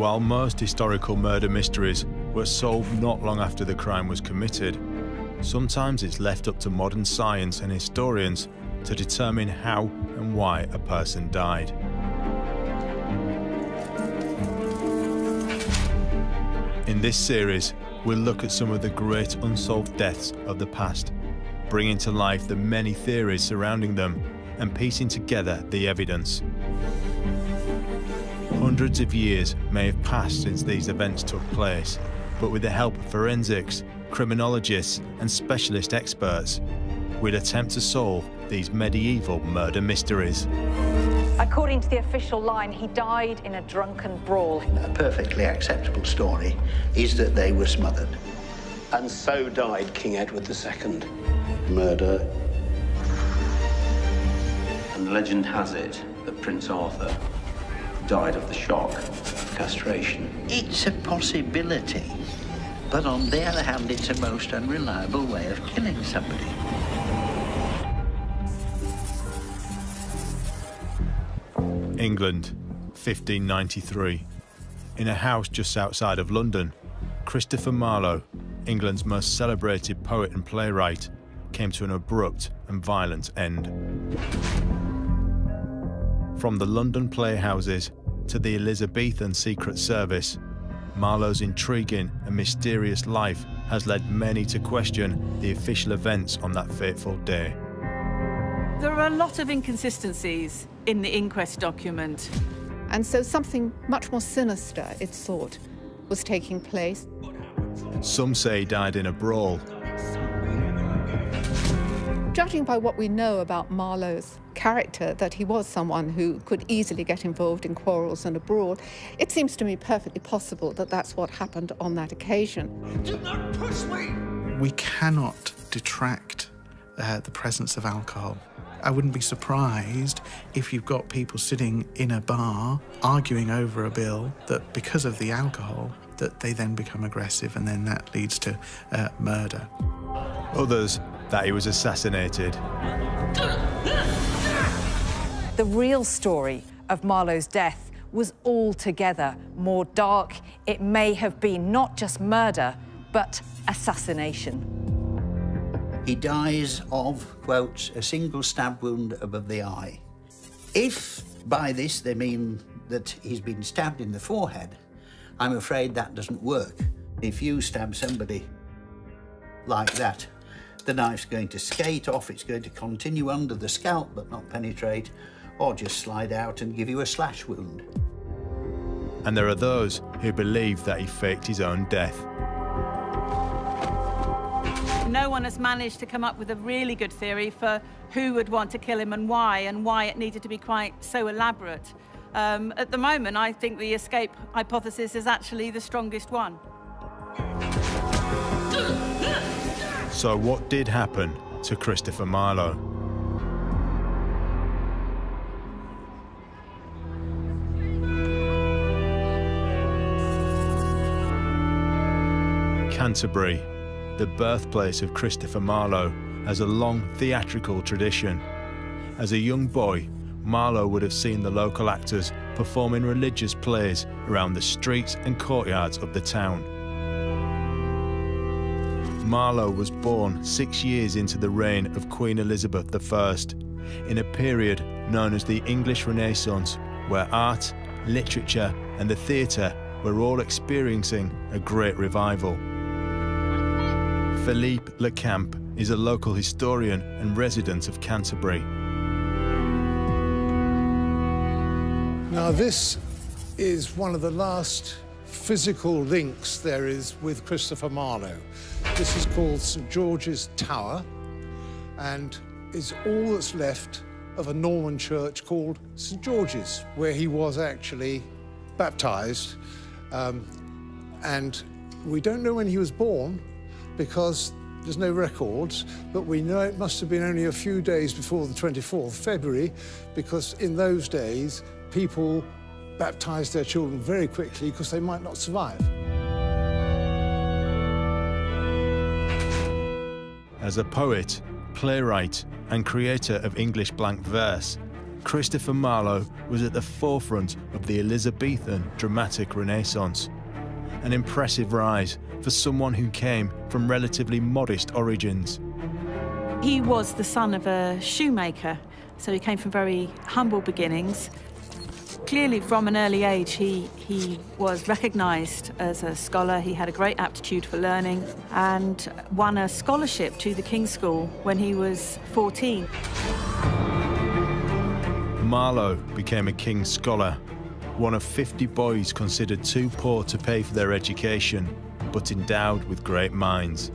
While most historical murder mysteries were solved not long after the crime was committed, sometimes it's left up to modern science and historians to determine how and why a person died. In this series, we'll look at some of the great unsolved deaths of the past, bringing to life the many theories surrounding them and piecing together the evidence. Hundreds of years may have passed since these events took place, but with the help of forensics, criminologists and specialist experts, we'll attempt to solve these medieval murder mysteries. According to the official line, he died in a drunken brawl. A perfectly acceptable story is that they were smothered. And so died King Edward II. Murder. And legend has it that Prince Arthur died of the shock of castration. It's a possibility, but on the other hand, it's a most unreliable way of killing somebody. England, 1593. In a house just outside of London, Christopher Marlowe, England's most celebrated poet and playwright, came to an abrupt and violent end. From the London playhouses to the Elizabethan Secret Service, Marlowe's intriguing and mysterious life has led many to question the official events on that fateful day. There are a lot of inconsistencies in the inquest document. And so something much more sinister, it's thought, was taking place. Some say he died in a brawl. Judging by what we know about Marlowe's character, that he was someone who could easily get involved in quarrels and a brawl, it seems to me perfectly possible that that's what happened on that occasion. Do not push me! We cannot detract the presence of alcohol. I wouldn't be surprised if you've got people sitting in a bar arguing over a bill that because of the alcohol that they then become aggressive and then that leads to murder. Others that he was assassinated. The real story of Marlowe's death was altogether more dark. It may have been not just murder, but assassination. He dies of, quote, a single stab wound above the eye. If by this they mean that he's been stabbed in the forehead, I'm afraid that doesn't work. If you stab somebody like that, the knife's going to skate off, it's going to continue under the scalp but not penetrate, or just slide out and give you a slash wound. And there are those who believe that he faked his own death. No one has managed to come up with a really good theory for who would want to kill him and why it needed to be quite so elaborate. At the moment, I think the escape hypothesis is actually the strongest one. So what did happen to Christopher Marlowe? Canterbury, the birthplace of Christopher Marlowe, has a long theatrical tradition. As a young boy, Marlowe would have seen the local actors performing religious plays around the streets and courtyards of the town. Marlowe was born 6 years into the reign of Queen Elizabeth I, in a period known as the English Renaissance, where art, literature and the theatre were all experiencing a great revival. Philippe Lecamp is a local historian and resident of Canterbury. Now this is one of the last physical links there is with Christopher Marlowe. This is called St George's Tower and is all that's left of a Norman church called St George's, where he was actually baptised. And we don't know when he was born because there's no records, but we know it must have been only a few days before the 24th of February, because in those days, people baptised their children very quickly because they might not survive. As a poet, playwright and creator of English blank verse, Christopher Marlowe was at the forefront of the Elizabethan dramatic Renaissance, an impressive rise for someone who came from relatively modest origins. He was the son of a shoemaker, so he came from very humble beginnings. Clearly, from an early age, he was recognised as a scholar. He had a great aptitude for learning and won a scholarship to the King's School when he was 14. Marlowe became a King's Scholar, one of 50 boys considered too poor to pay for their education, but endowed with great minds.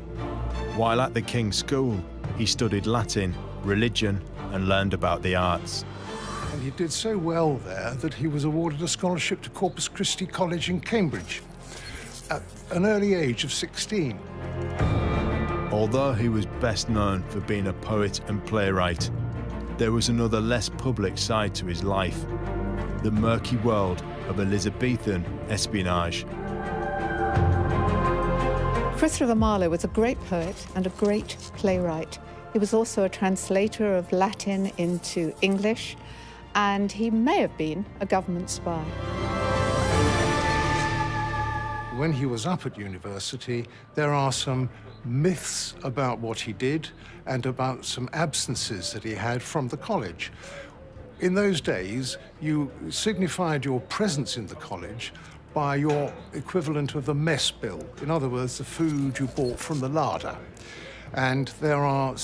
While at the King's School, he studied Latin, religion, and learned about the arts. And he did so well there that he was awarded a scholarship to Corpus Christi College in Cambridge at an early age of 16. Although he was best known for being a poet and playwright, there was another less public side to his life, the murky world of Elizabethan espionage. Christopher Marlowe was a great poet and a great playwright. He was also a translator of Latin into English, and he may have been a government spy. When he was up at university, there are some myths about what he did and about some absences that he had from the college. In those days, you signified your presence in the college by your equivalent of the mess bill. In other words, the food you bought from the larder. And there are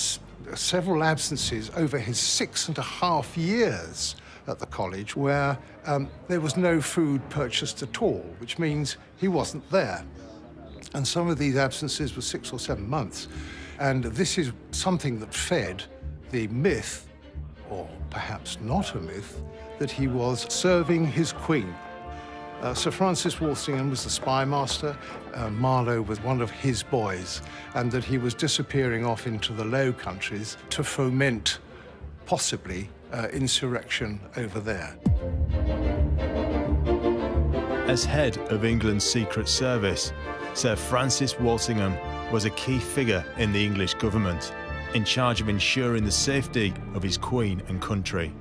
several absences over his 6.5 years at the college where there was no food purchased at all, which means he wasn't there. And some of these absences were 6 or 7 months. And this is something that fed the myth, or perhaps not a myth, that he was serving his queen. Sir Francis Walsingham was the spy master, Marlowe was one of his boys, and that he was disappearing off into the Low Countries to foment, possibly, insurrection over there. As head of England's Secret Service, Sir Francis Walsingham was a key figure in the English government, in charge of ensuring the safety of his queen and country.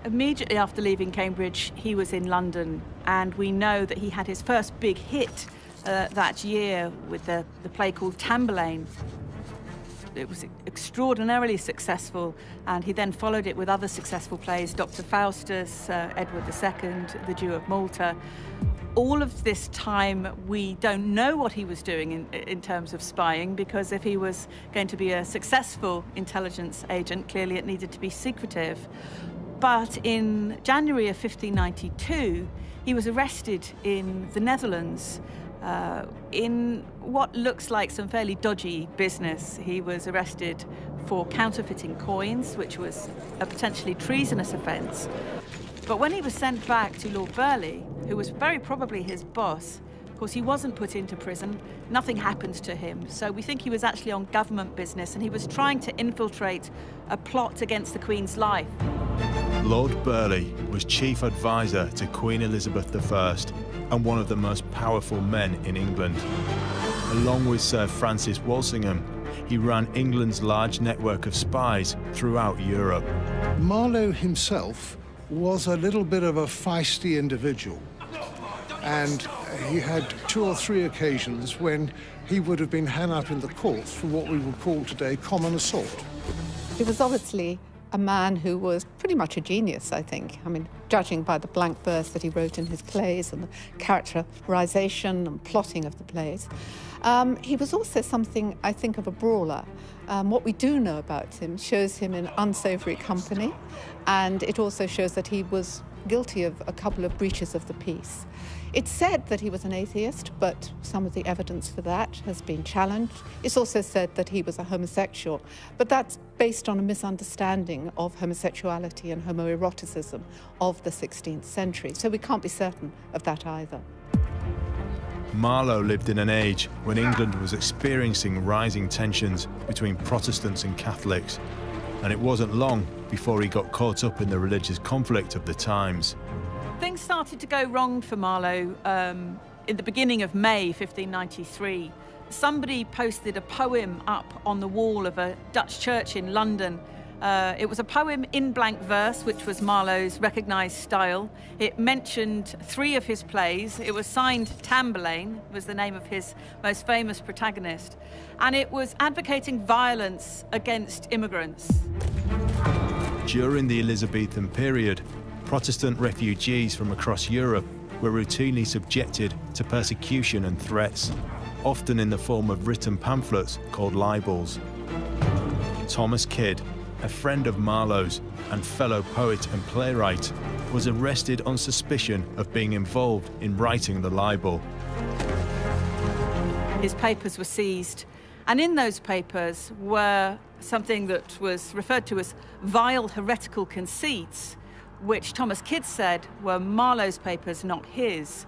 Immediately after leaving Cambridge, he was in London, and we know that he had his first big hit that year with the play called Tamburlaine. It was extraordinarily successful, and he then followed it with other successful plays, Dr. Faustus, Edward II, The Jew of Malta. All of this time, we don't know what he was doing in terms of spying, because if he was going to be a successful intelligence agent, clearly it needed to be secretive. But in January of 1592, he was arrested in the Netherlands in what looks like some fairly dodgy business. He was arrested for counterfeiting coins, which was a potentially treasonous offence. But when he was sent back to Lord Burleigh, who was very probably his boss, of course, he wasn't put into prison. Nothing happened to him. So we think he was actually on government business, and he was trying to infiltrate a plot against the Queen's life. Lord Burleigh was chief advisor to Queen Elizabeth I and one of the most powerful men in England. Along with Sir Francis Walsingham, he ran England's large network of spies throughout Europe. Marlowe himself was a little bit of a feisty individual, and he had 2 or 3 occasions when he would have been hung up in the courts for what we would call today common assault. He was obviously a man who was pretty much a genius, I think. I mean, judging by the blank verse that he wrote in his plays and the characterization and plotting of the plays. He was also something, I think, of a brawler. What we do know about him shows him in unsavory company, and it also shows that he was guilty of a couple of breaches of the peace. It's said that he was an atheist, but some of the evidence for that has been challenged. It's also said that he was a homosexual, but that's based on a misunderstanding of homosexuality and homoeroticism of the 16th century, so we can't be certain of that either. Marlowe lived in an age when England was experiencing rising tensions between Protestants and Catholics, and it wasn't long before he got caught up in the religious conflict of the times. Things started to go wrong for Marlowe in the beginning of May 1593. Somebody posted a poem up on the wall of a Dutch church in London, It was a poem in blank verse, which was Marlowe's recognised style. It mentioned 3 of his plays. It was signed Tamburlaine, was the name of his most famous protagonist. And it was advocating violence against immigrants. During the Elizabethan period, Protestant refugees from across Europe were routinely subjected to persecution and threats, often in the form of written pamphlets called libels. Thomas Kidd, a friend of Marlowe's and fellow poet and playwright, was arrested on suspicion of being involved in writing the libel. His papers were seized, and in those papers were something that was referred to as vile heretical conceits, which Thomas Kidd said were Marlowe's papers, not his.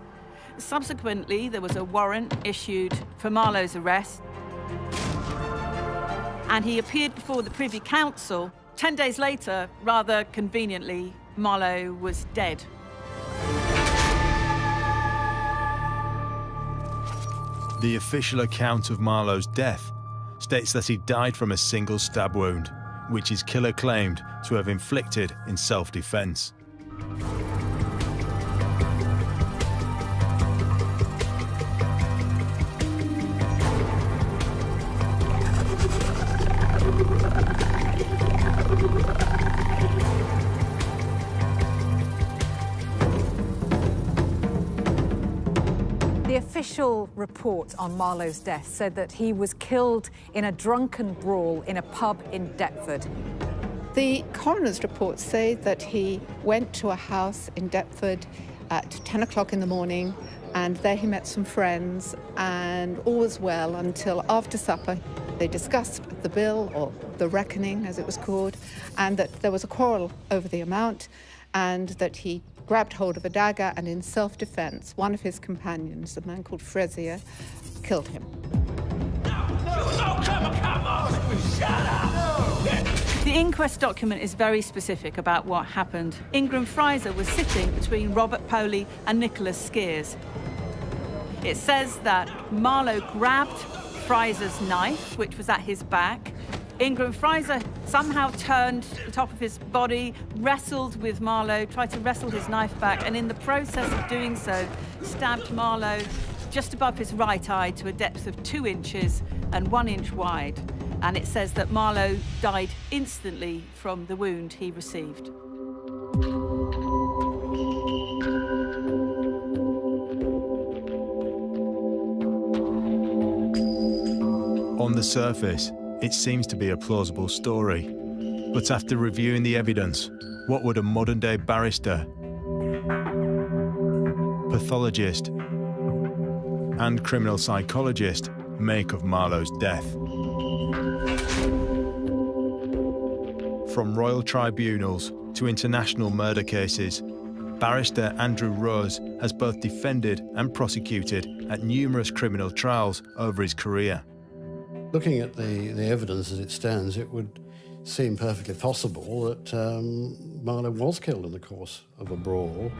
Subsequently, there was a warrant issued for Marlowe's arrest, and he appeared before the Privy Council. 10 days later, rather conveniently, Marlowe was dead. The official account of Marlowe's death states that he died from a single stab wound, which his killer claimed to have inflicted in self-defense. The official report on Marlowe's death said that he was killed in a drunken brawl in a pub in Deptford. The coroner's reports say that he went to a house in Deptford at 10 o'clock in the morning, and there he met some friends, and all was well until after supper. They discussed the bill, or the reckoning as it was called, and that there was a quarrel over the amount, and that he grabbed hold of a dagger, and in self-defense, one of his companions, a man called Frazier, killed him. The inquest document is very specific about what happened. Ingram Fraser was sitting between Robert Poley and Nicholas Skeers. It says that Marlowe grabbed Fraser's knife, which was at his back. Ingram Fraser somehow turned the top of his body, wrestled with Marlowe, tried to wrestle his knife back, and in the process of doing so, stabbed Marlowe just above his right eye to a depth of 2 inches and 1 inch wide. And it says that Marlowe died instantly from the wound he received. On the surface, it seems to be a plausible story. But after reviewing the evidence, what would a modern-day barrister, pathologist, and criminal psychologist make of Marlowe's death? From royal tribunals to international murder cases, barrister Andrew Rose has both defended and prosecuted at numerous criminal trials over his career. Looking at the evidence as it stands, it would seem perfectly possible that Marlowe was killed in the course of a brawl.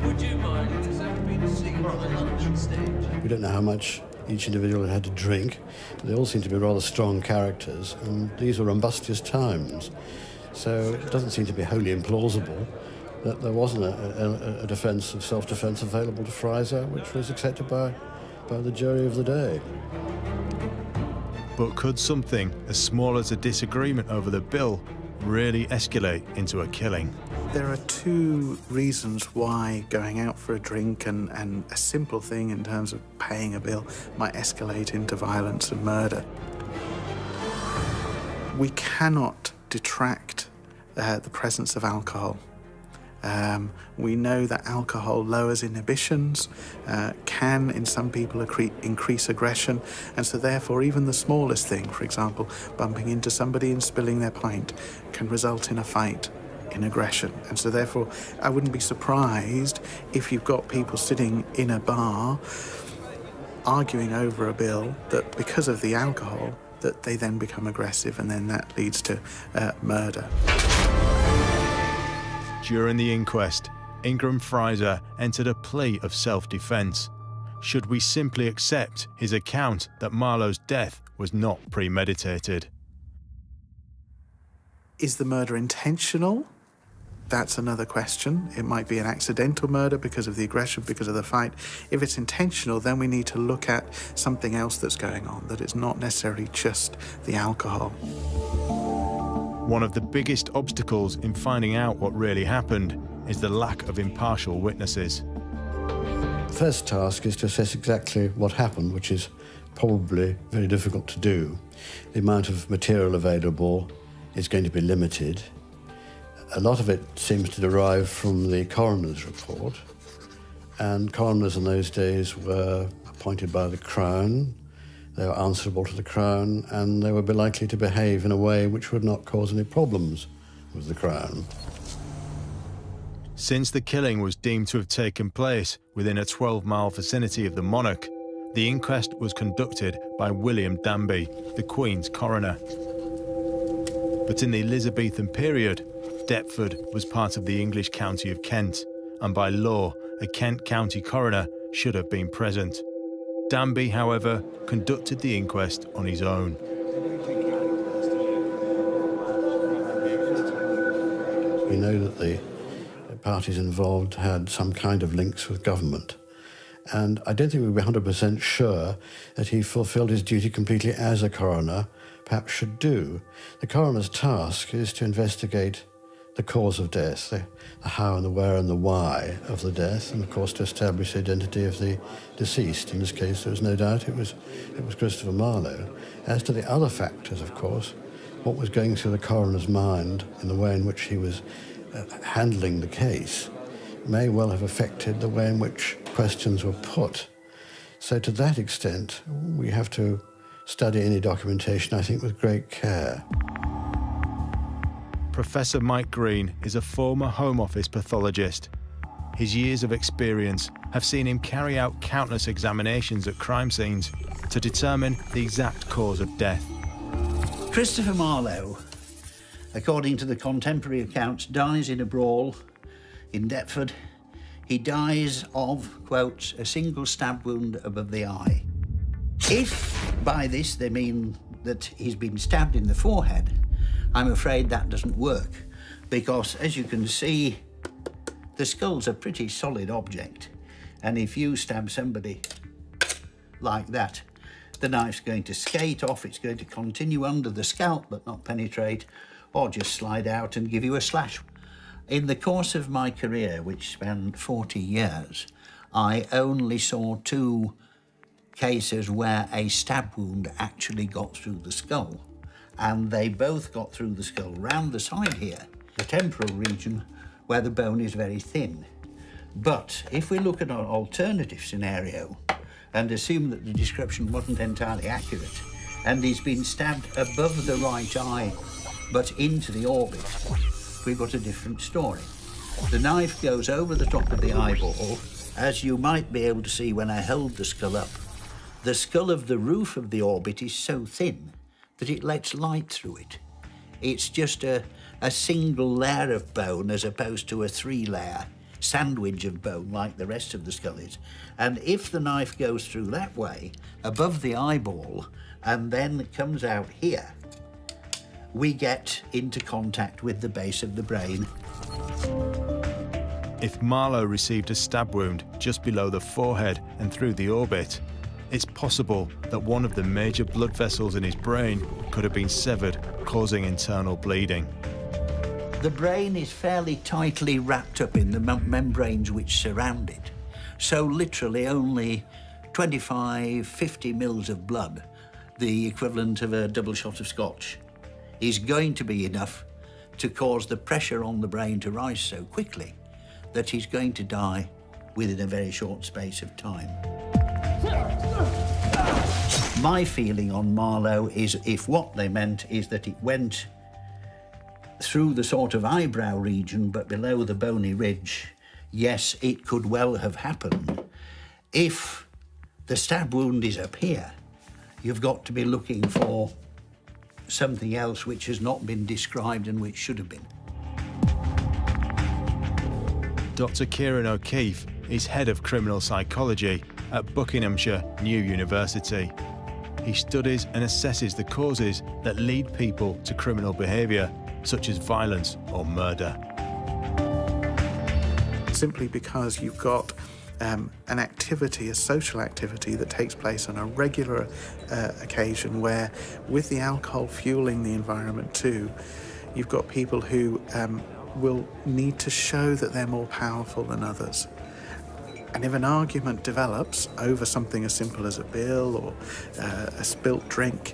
Would you mind? Has ever been a scene on the London stage? We don't know how much each individual had to drink. They all seem to be rather strong characters, and these were rumbustious times. So it doesn't seem to be wholly implausible that there wasn't a defence of self-defence available to Fraser, which was accepted by the jury of the day. But could something as small as a disagreement over the bill really escalate into a killing? There are 2 reasons why going out for a drink and a simple thing in terms of paying a bill might escalate into violence and murder. We cannot detract the presence of alcohol. We know that alcohol lowers inhibitions, can in some people increase aggression, and so therefore even the smallest thing, for example, bumping into somebody and spilling their pint, can result in a fight, in aggression. And so therefore I wouldn't be surprised if you've got people sitting in a bar arguing over a bill that because of the alcohol that they then become aggressive, and then that leads to murder. During the inquest, Ingram Fraser entered a plea of self-defense. Should we simply accept his account that Marlowe's death was not premeditated. Is the murder intentional? That's another question. It might be an accidental murder because of the aggression, because of the fight. If it's intentional, then we need to look at something else that's going on, that it's not necessarily just the alcohol. One of the biggest obstacles in finding out what really happened is the lack of impartial witnesses. The first task is to assess exactly what happened, which is probably very difficult to do. The amount of material available is going to be limited. A lot of it seems to derive from the coroner's report, and coroners in those days were appointed by the Crown, they were answerable to the Crown, and they would be likely to behave in a way which would not cause any problems with the Crown. Since the killing was deemed to have taken place within a 12-mile vicinity of the Monarch, the inquest was conducted by William Danby, the Queen's coroner. But in the Elizabethan period, Deptford was part of the English county of Kent, and by law, a Kent county coroner should have been present. Danby, however, conducted the inquest on his own. We know that the parties involved had some kind of links with government, and I don't think we'd be 100% sure that he fulfilled his duty completely as a coroner, perhaps should do. The coroner's task is to investigate the cause of death, the how and the where and the why of the death, and of course to establish the identity of the deceased. In this case, there was no doubt it was Christopher Marlowe. As to the other factors, of course, what was going through the coroner's mind in the way in which he was handling the case may well have affected the way in which questions were put. So to that extent, we have to study any documentation, I think, with great care. Professor Mike Green is a former Home Office pathologist. His years of experience have seen him carry out countless examinations at crime scenes to determine the exact cause of death. Christopher Marlowe, according to the contemporary accounts, dies in a brawl in Deptford. He dies of, quote, a single stab wound above the eye. If by this they mean that he's been stabbed in the forehead, I'm afraid that doesn't work, because as you can see, the skull's a pretty solid object, and if you stab somebody like that, the knife's going to skate off, it's going to continue under the scalp but not penetrate, or just slide out and give you a slash. In the course of my career, which spanned 40 years, I only saw 2 cases where a stab wound actually got through the skull. And they both got through the skull, round the side here, the temporal region, where the bone is very thin. But if we look at an alternative scenario and assume that the description wasn't entirely accurate, and he's been stabbed above the right eye, but into the orbit, we've got a different story. The knife goes over the top of the eyeball, as you might be able to see when I held the skull up. The skull of the roof of the orbit is so thin that it lets light through it. It's just a single layer of bone as opposed to a 3-layer sandwich of bone like the rest of the skull is. And if the knife goes through that way, above the eyeball, and then comes out here, we get into contact with the base of the brain. If Marlowe received a stab wound just below the forehead and through the orbit, it's possible that one of the major blood vessels in his brain could have been severed, causing internal bleeding. The brain is fairly tightly wrapped up in the membranes which surround it. So literally only 25, 50 mils of blood, the equivalent of a double shot of scotch, is going to be enough to cause the pressure on the brain to rise so quickly that he's going to die within a very short space of time. My feeling on Marlowe is if what they meant is that it went through the sort of eyebrow region but below the bony ridge, yes, it could well have happened. If the stab wound is up here, you've got to be looking for something else which has not been described and which should have been. Dr. Kieran O'Keefe is head of criminal psychology at Buckinghamshire New University. he studies and assesses the causes that lead people to criminal behaviour, such as violence or murder. Simply because you've got an activity, a social activity that takes place on a regular occasion where, with the alcohol fueling the environment too, you've got people who will need to show that they're more powerful than others. And if an argument develops over something as simple as a bill or a spilt drink,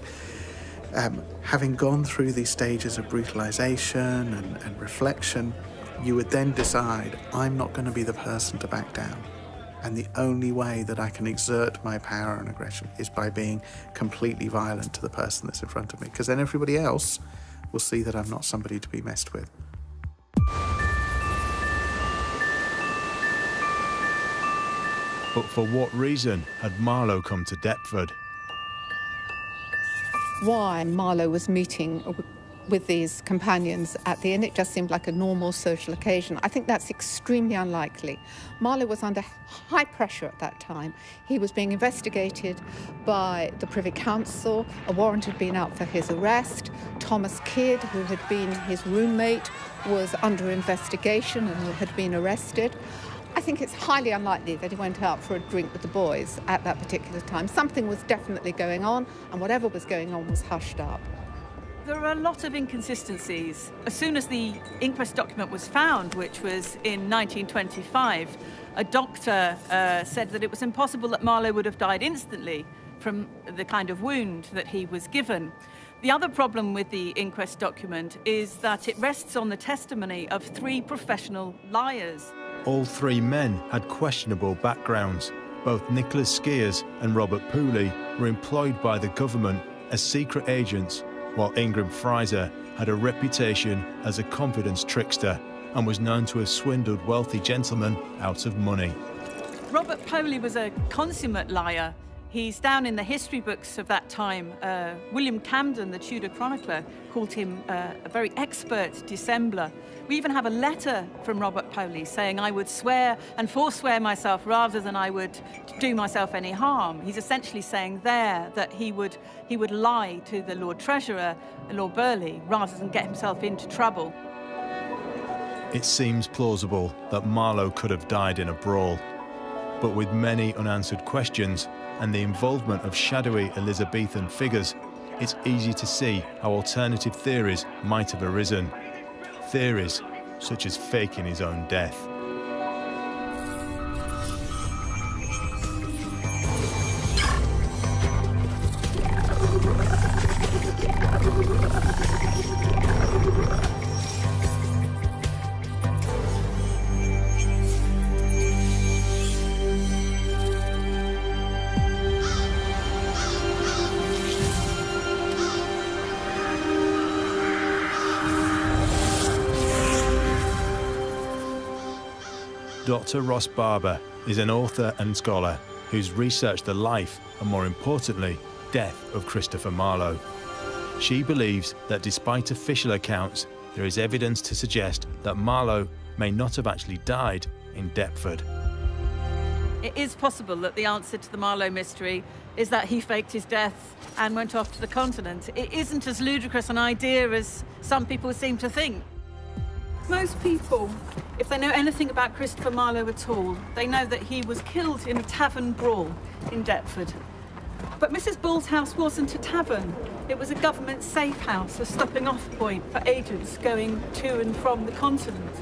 having gone through these stages of brutalisation and reflection, you would then decide, I'm not going to be the person to back down. And the only way that I can exert my power and aggression is by being completely violent to the person that's in front of me, because then everybody else will see that I'm not somebody to be messed with. But for what reason had Marlowe come to Deptford? Why Marlowe was meeting with these companions at the inn, it just seemed like a normal social occasion. I think that's extremely unlikely. Marlowe was under high pressure at that time. He was being investigated by the Privy Council. A warrant had been out for his arrest. Thomas Kidd, who had been his roommate, was under investigation and had been arrested. I think it's highly unlikely that he went out for a drink with the boys at that particular time. Something was definitely going on, and whatever was going on was hushed up. There are a lot of inconsistencies. As soon as the inquest document was found, which was in 1925, a doctor said that it was impossible that Marlowe would have died instantly from the kind of wound that he was given. The other problem with the inquest document is that it rests on the testimony of 3 professional liars. All 3 men had questionable backgrounds. Both Nicholas Skeers and Robert Pooley were employed by the government as secret agents, while Ingram Fraser had a reputation as a confidence trickster and was known to have swindled wealthy gentlemen out of money. Robert Pooley was a consummate liar. He's down in the history books of that time. William Camden, the Tudor chronicler, called him a very expert dissembler. We even have a letter from Robert Pooley saying, I would swear and forswear myself rather than I would do myself any harm. He's essentially saying there that he would lie to the Lord Treasurer, Lord Burleigh, rather than get himself into trouble. It seems plausible that Marlowe could have died in a brawl, but with many unanswered questions and the involvement of shadowy Elizabethan figures, it's easy to see how alternative theories might have arisen. Theories such as faking his own death. Dr. Ross Barber is an author and scholar who's researched the life and, more importantly, death of Christopher Marlowe. She believes that despite official accounts, there is evidence to suggest that Marlowe may not have actually died in Deptford. It is possible that the answer to the Marlowe mystery is that he faked his death and went off to the continent. It isn't as ludicrous an idea as some people seem to think. Most people, if they know anything about Christopher Marlowe at all, they know that he was killed in a tavern brawl in Deptford. But Mrs. Bull's house wasn't a tavern. It was a government safe house, a stopping off point for agents going to and from the continent.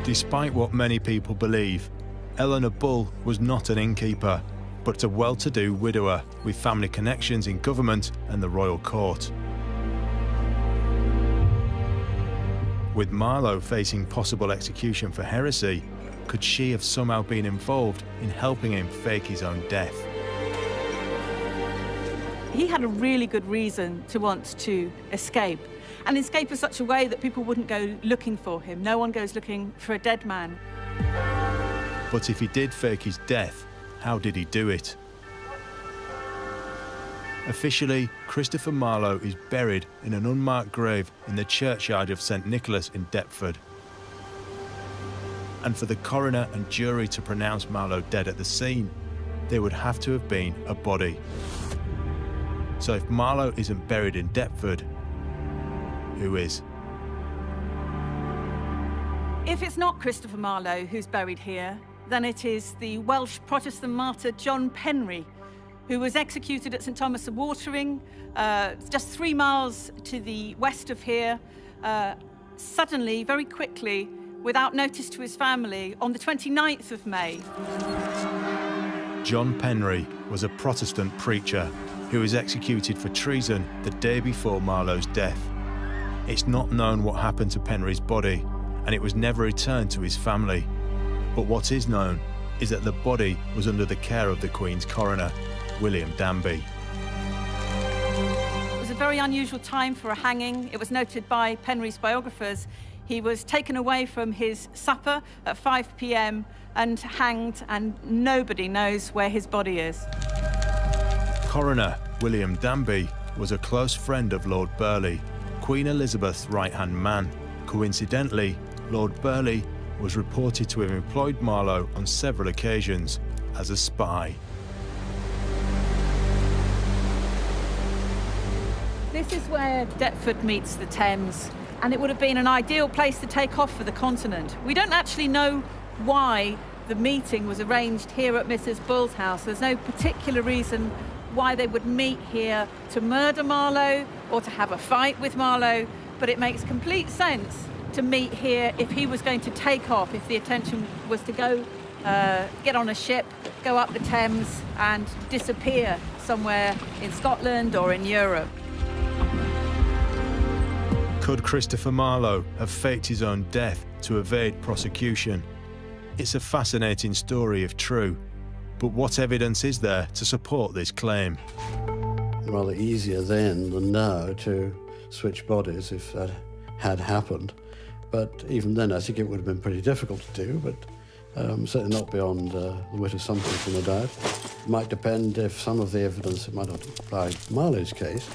Despite what many people believe, Eleanor Bull was not an innkeeper, but a well-to-do widower with family connections in government and the royal court. With Marlowe facing possible execution for heresy, could she have somehow been involved in helping him fake his own death? He had a really good reason to want to escape, and escape in such a way that people wouldn't go looking for him. No one goes looking for a dead man. But if he did fake his death, how did he do it? Officially, Christopher Marlowe is buried in an unmarked grave in the churchyard of St. Nicholas in Deptford. And for the coroner and jury to pronounce Marlowe dead at the scene, there would have to have been a body. So if Marlowe isn't buried in Deptford, who is? If it's not Christopher Marlowe who's buried here, then it is the Welsh Protestant martyr John Penry, who was executed at St Thomas of Watering, just 3 miles to the west of here, suddenly, very quickly, without notice to his family, on the 29th of May. John Penry was a Protestant preacher who was executed for treason the day before Marlowe's death. It's not known what happened to Penry's body, and it was never returned to his family. But what is known is that the body was under the care of the Queen's coroner, William Danby. It was a very unusual time for a hanging. It was noted by Penry's biographers. He was taken away from his supper at 5 p.m. and hanged, and nobody knows where his body is. Coroner William Danby was a close friend of Lord Burleigh, Queen Elizabeth's right-hand man. Coincidentally, Lord Burleigh was reported to have employed Marlowe on several occasions as a spy. This is where Deptford meets the Thames, and it would have been an ideal place to take off for the continent. We don't actually know why the meeting was arranged here at Mrs. Bull's house. There's no particular reason why they would meet here to murder Marlowe or to have a fight with Marlowe, but it makes complete sense to meet here if he was going to take off, if the intention was to go get on a ship, go up the Thames and disappear somewhere in Scotland or in Europe. Could Christopher Marlowe have faked his own death to evade prosecution? It's a fascinating story if true, but what evidence is there to support this claim? Rather easier then than now to switch bodies if that had happened. But even then, I think it would have been pretty difficult to do, but certainly not beyond the wit of some people, no doubt. It might depend if some of the evidence, it might not apply to Marlowe's case,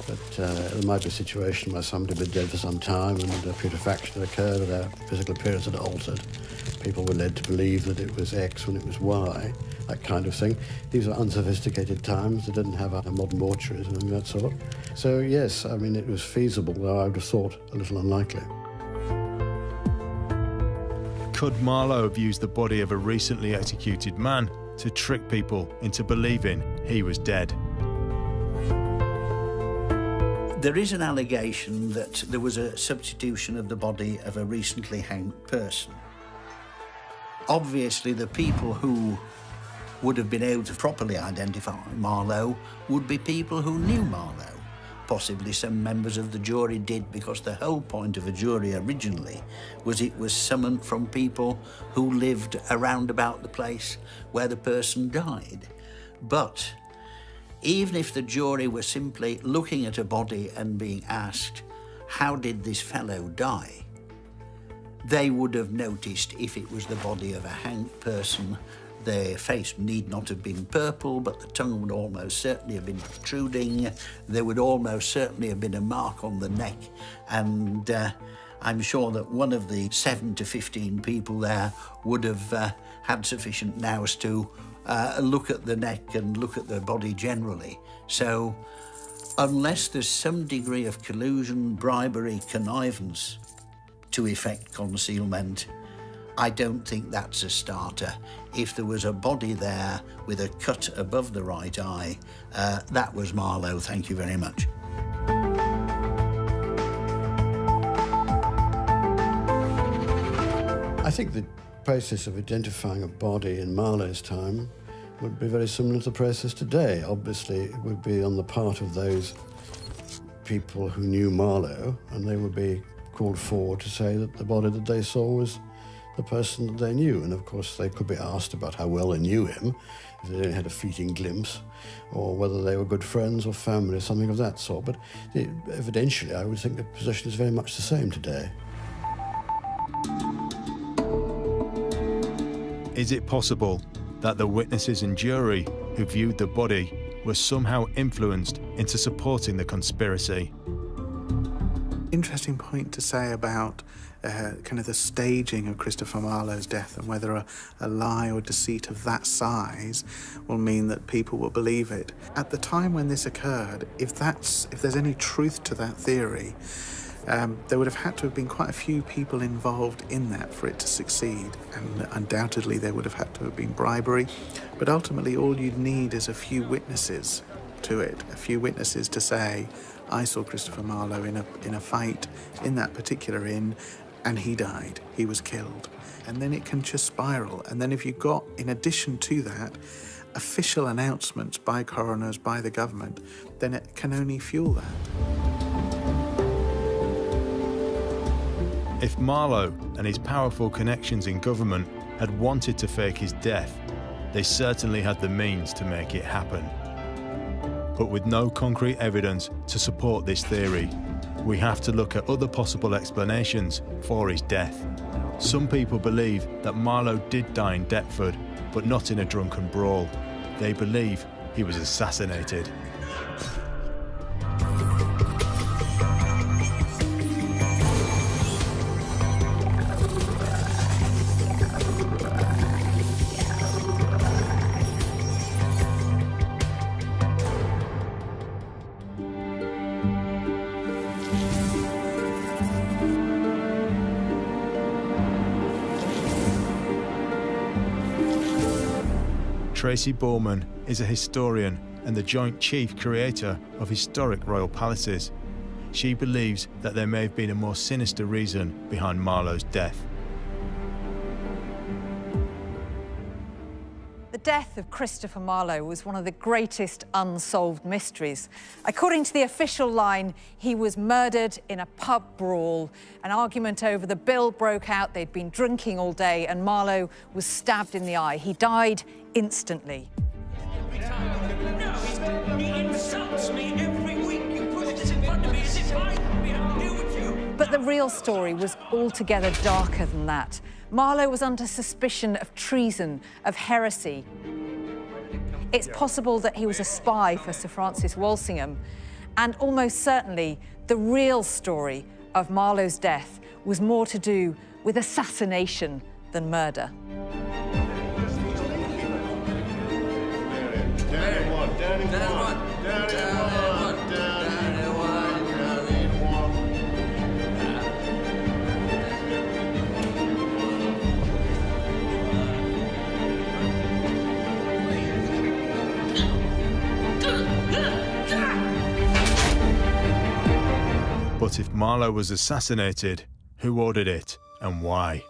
but there might be a situation where somebody had been dead for some time and putrefaction had occurred, or their physical appearance had altered. People were led to believe that it was X when it was Y, that kind of thing. These were unsophisticated times. They didn't have a modern mortuaries and that sort. So yes, I mean, it was feasible, though I would have thought a little unlikely. Could Marlowe have used the body of a recently executed man to trick people into believing he was dead? There is an allegation that there was a substitution of the body of a recently hanged person. Obviously, the people who would have been able to properly identify Marlowe would be people who knew Marlowe. Possibly some members of the jury did, because the whole point of a jury originally was it was summoned from people who lived around about the place where the person died. But even if the jury were simply looking at a body and being asked, how did this fellow die? They would have noticed if it was the body of a hanged person, their face need not have been purple, but the tongue would almost certainly have been protruding. There would almost certainly have been a mark on the neck. And I'm sure that one of the 7 to 15 people there would have had sufficient nous to look at the neck and look at the body generally. So unless there's some degree of collusion, bribery, connivance to effect concealment, I don't think that's a starter. If there was a body there with a cut above the right eye, that was Marlowe, thank you very much. I think the process of identifying a body in Marlowe's time would be very similar to the process today. Obviously, it would be on the part of those people who knew Marlowe, and they would be called forward to say that the body that they saw was the person that they knew. And of course, they could be asked about how well they knew him, if they only had a fleeting glimpse, or whether they were good friends or family, or something of that sort. But evidentially, I would think the position is very much the same today. Is it possible that the witnesses and jury who viewed the body were somehow influenced into supporting the conspiracy? Interesting point to say about kind of the staging of Christopher Marlowe's death, and whether a lie or deceit of that size will mean that people will believe it. At the time when this occurred, if there's any truth to that theory, there would have had to have been quite a few people involved in that for it to succeed, and undoubtedly there would have had to have been bribery, but ultimately all you'd need is a few witnesses to it, a few witnesses to say, I saw Christopher Marlowe in a fight in that particular inn, and he died, he was killed. And then it can just spiral. And then if you've got, in addition to that, official announcements by coroners, by the government, then it can only fuel that. If Marlowe and his powerful connections in government had wanted to fake his death, they certainly had the means to make it happen. But with no concrete evidence to support this theory, we have to look at other possible explanations for his death. Some people believe that Marlowe did die in Deptford, but not in a drunken brawl. They believe he was assassinated. Tracy Borman is a historian and the joint chief creator of historic royal palaces. She believes that there may have been a more sinister reason behind Marlowe's death. The death of Christopher Marlowe was one of the greatest unsolved mysteries. According to the official line, he was murdered in a pub brawl. An argument over the bill broke out. They'd been drinking all day and Marlowe was stabbed in the eye. He died instantly. He insults me every week. You put this in front of me as if I would be able to deal with you. But the real story was altogether darker than that. Marlowe was under suspicion of treason, of heresy. It's possible that he was a spy for Sir Francis Walsingham, and almost certainly the real story of Marlowe's death was more to do with assassination than murder. But if Marlowe was assassinated, who ordered it and why?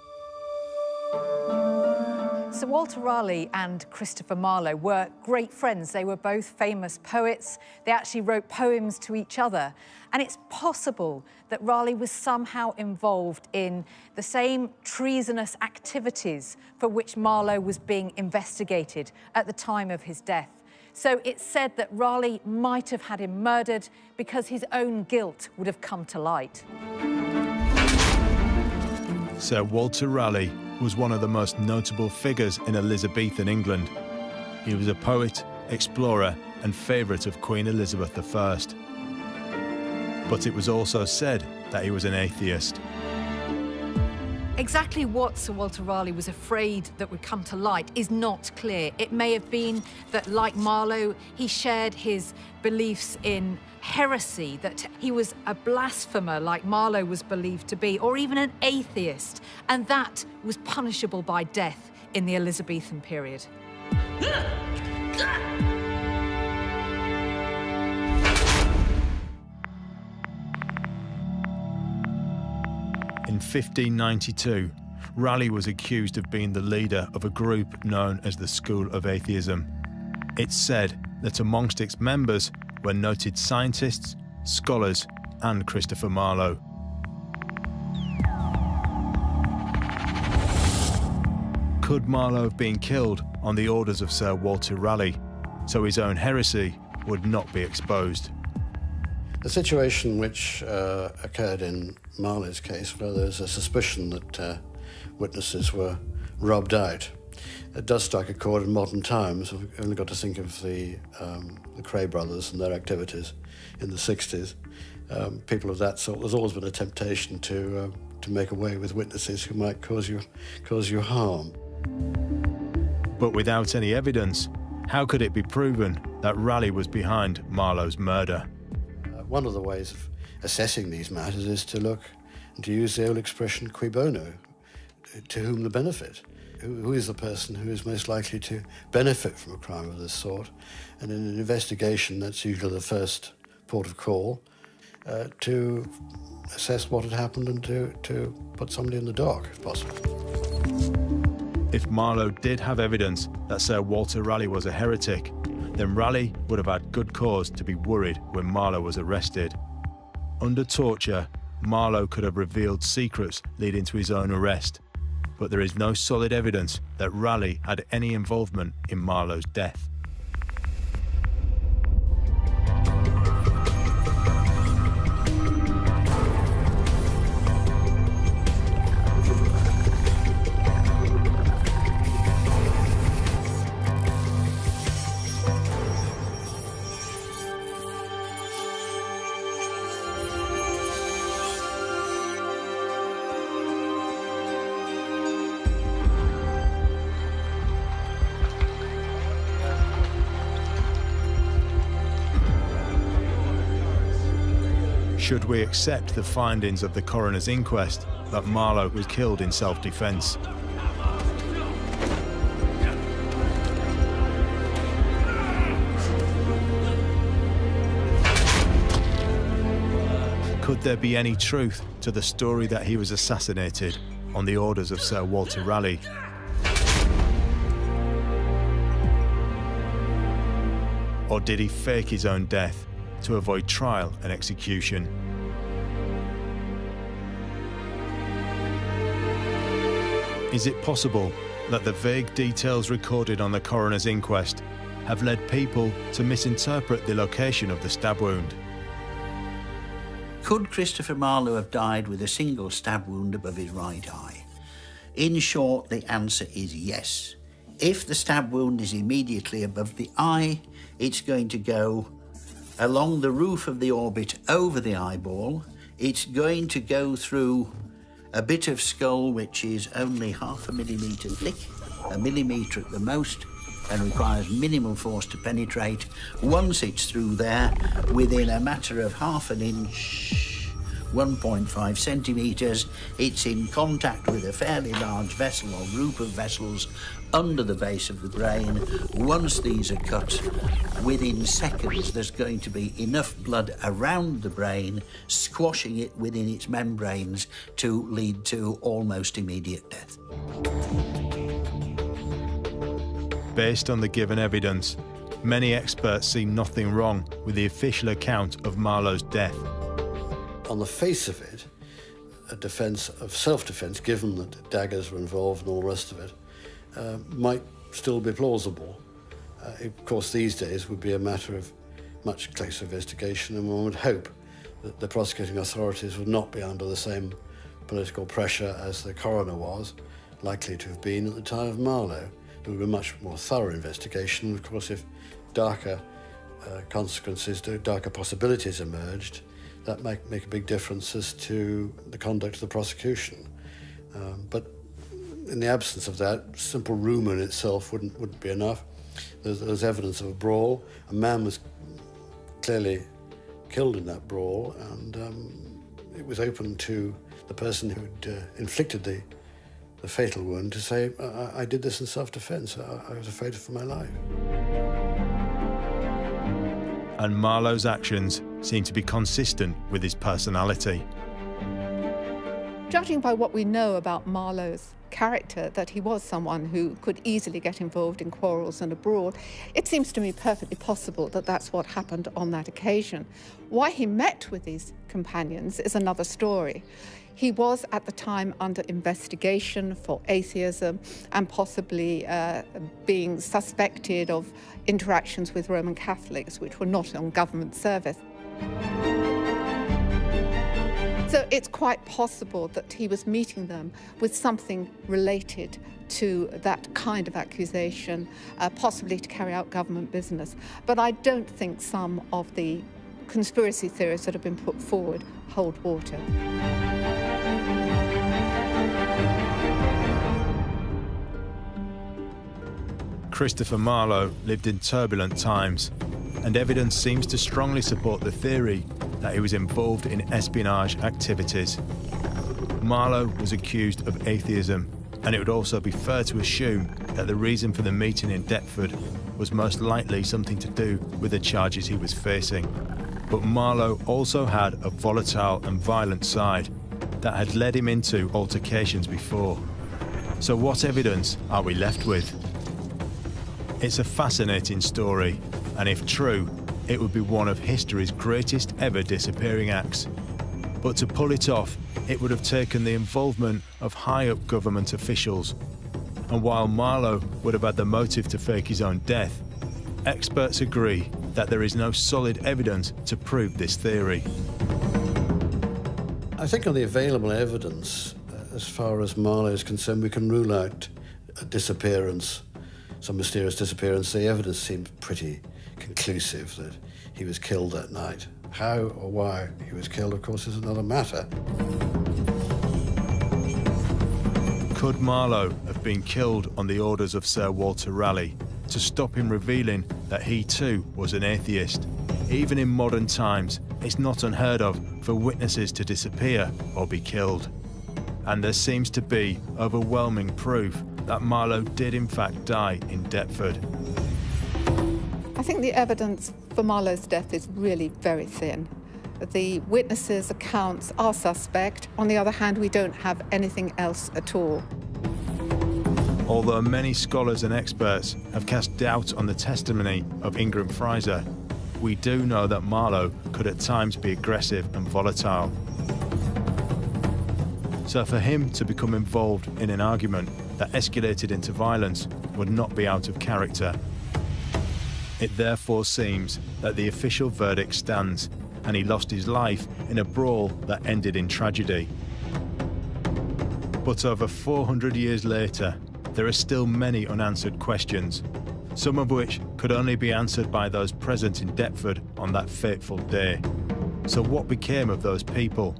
Sir Walter Raleigh and Christopher Marlowe were great friends. They were both famous poets. They actually wrote poems to each other. And it's possible that Raleigh was somehow involved in the same treasonous activities for which Marlowe was being investigated at the time of his death. So it's said that Raleigh might have had him murdered because his own guilt would have come to light. Sir Walter Raleigh was one of the most notable figures in Elizabethan England. He was a poet, explorer, and favourite of Queen Elizabeth I. But it was also said that he was an atheist. Exactly what Sir Walter Raleigh was afraid that would come to light is not clear. It may have been that, like Marlowe, he shared his beliefs in heresy, that he was a blasphemer like Marlowe was believed to be, or even an atheist, and that was punishable by death in the Elizabethan period. In 1592, Raleigh was accused of being the leader of a group known as the School of Atheism. It's said that amongst its members were noted scientists, scholars, and Christopher Marlowe. Could Marlowe have been killed on the orders of Sir Walter Raleigh, so his own heresy would not be exposed? The situation which occurred in Marlowe's case, where there's a suspicion that witnesses were robbed out, it does strike a chord in modern times. We've only got to think of the Cray brothers and their activities in the 60s. People of that sort, there's always been a temptation to to make away with witnesses who might cause you harm. But without any evidence, how could it be proven that Raleigh was behind Marlowe's murder? One of the ways of assessing these matters is to look and to use the old expression cui bono, to whom the benefit. Who is the person who is most likely to benefit from a crime of this sort? And in an investigation, that's usually the first port of call, to assess what had happened and to put somebody in the dock, if possible. If Marlowe did have evidence that Sir Walter Raleigh was a heretic, then Raleigh would have had good cause to be worried when Marlowe was arrested. Under torture, Marlowe could have revealed secrets leading to his own arrest, but there is no solid evidence that Raleigh had any involvement in Marlowe's death. Should we accept the findings of the coroner's inquest that Marlowe was killed in self-defense? Could there be any truth to the story that he was assassinated on the orders of Sir Walter Raleigh? Or did he fake his own death to avoid trial and execution? Is it possible that the vague details recorded on the coroner's inquest have led people to misinterpret the location of the stab wound? Could Christopher Marlowe have died with a single stab wound above his right eye? In short, the answer is yes. If the stab wound is immediately above the eye, it's going to go along the roof of the orbit over the eyeball. It's going to go through a bit of skull which is only 0.5 millimetre thick, 1 millimetre at the most, and requires minimal force to penetrate. Once it's through there, within a matter of 1/2 inch, 1.5 centimetres, it's in contact with a fairly large vessel or group of vessels under the base of the brain. Once these are cut, within seconds there's going to be enough blood around the brain, squashing it within its membranes to lead to almost immediate death. Based on the given evidence, many experts see nothing wrong with the official account of Marlowe's death. On the face of it, a defence of self-defence, given that daggers were involved and all the rest of it, might still be plausible. Of course, these days would be a matter of much closer investigation, and one would hope that the prosecuting authorities would not be under the same political pressure as the coroner was likely to have been at the time of Marlowe. There would be a much more thorough investigation. Of course, if darker consequences, darker possibilities emerged, that might make a big difference as to the conduct of the prosecution. But in the absence of that, simple rumour in itself wouldn't be enough. There's evidence of a brawl. A man was clearly killed in that brawl, and it was open to the person who'd inflicted the fatal wound to say, I did this in self-defence. I was afraid for my life. And Marlowe's actions seem to be consistent with his personality. Judging by what we know about Marlowe's character, that he was someone who could easily get involved in quarrels and a brawl, it seems to me perfectly possible that that's what happened on that occasion. Why he met with these companions is another story. He was at the time under investigation for atheism and possibly being suspected of interactions with Roman Catholics, which were not on government service. So it's quite possible that he was meeting them with something related to that kind of accusation, possibly to carry out government business. But I don't think some of the conspiracy theories that have been put forward hold water. Christopher Marlowe lived in turbulent times, and evidence seems to strongly support the theory that he was involved in espionage activities. Marlowe was accused of atheism, and it would also be fair to assume that the reason for the meeting in Deptford was most likely something to do with the charges he was facing. But Marlowe also had a volatile and violent side that had led him into altercations before. So what evidence are we left with? It's a fascinating story, and if true, it would be one of history's greatest ever disappearing acts. But to pull it off, it would have taken the involvement of high-up government officials. And while Marlowe would have had the motive to fake his own death, experts agree that there is no solid evidence to prove this theory. I think on the available evidence, as far as Marlowe is concerned, we can rule out a disappearance, some mysterious disappearance. The evidence seems pretty conclusive that he was killed that night. How or why he was killed, of course, is another matter. Could Marlowe have been killed on the orders of Sir Walter Raleigh to stop him revealing that he too was an atheist? Even in modern times, it's not unheard of for witnesses to disappear or be killed. And there seems to be overwhelming proof that Marlowe did in fact die in Deptford. I think the evidence for Marlowe's death is really very thin. The witnesses' accounts are suspect. On the other hand, we don't have anything else at all. Although many scholars and experts have cast doubt on the testimony of Ingram Fraser, we do know that Marlowe could at times be aggressive and volatile. So for him to become involved in an argument that escalated into violence would not be out of character. It therefore seems that the official verdict stands, and he lost his life in a brawl that ended in tragedy. But over 400 years later, there are still many unanswered questions, some of which could only be answered by those present in Deptford on that fateful day. So what became of those people?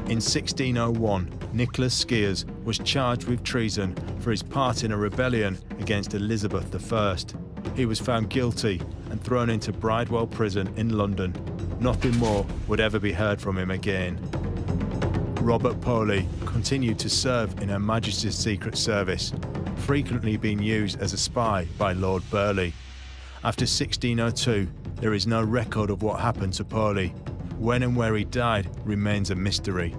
In 1601, Nicholas Skeers was charged with treason for his part in a rebellion against Elizabeth I. He was found guilty and thrown into Bridewell Prison in London. Nothing more would ever be heard from him again. Robert Poley continued to serve in Her Majesty's Secret Service, frequently being used as a spy by Lord Burleigh. After 1602, there is no record of what happened to Poley. When and where he died remains a mystery.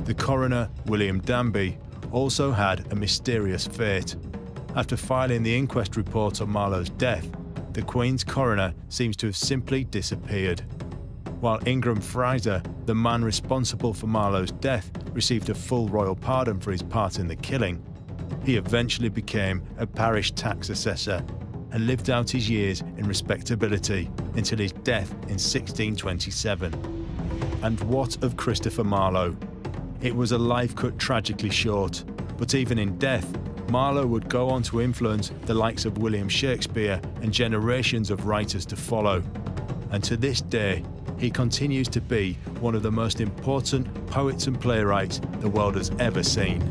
The coroner, William Danby, also had a mysterious fate. After filing the inquest report on Marlowe's death, the Queen's coroner seems to have simply disappeared. While Ingram Fraser, the man responsible for Marlowe's death, received a full royal pardon for his part in the killing, he eventually became a parish tax assessor and lived out his years in respectability until his death in 1627. And what of Christopher Marlowe? It was a life cut tragically short, but even in death, Marlowe would go on to influence the likes of William Shakespeare and generations of writers to follow. And to this day, he continues to be one of the most important poets and playwrights the world has ever seen.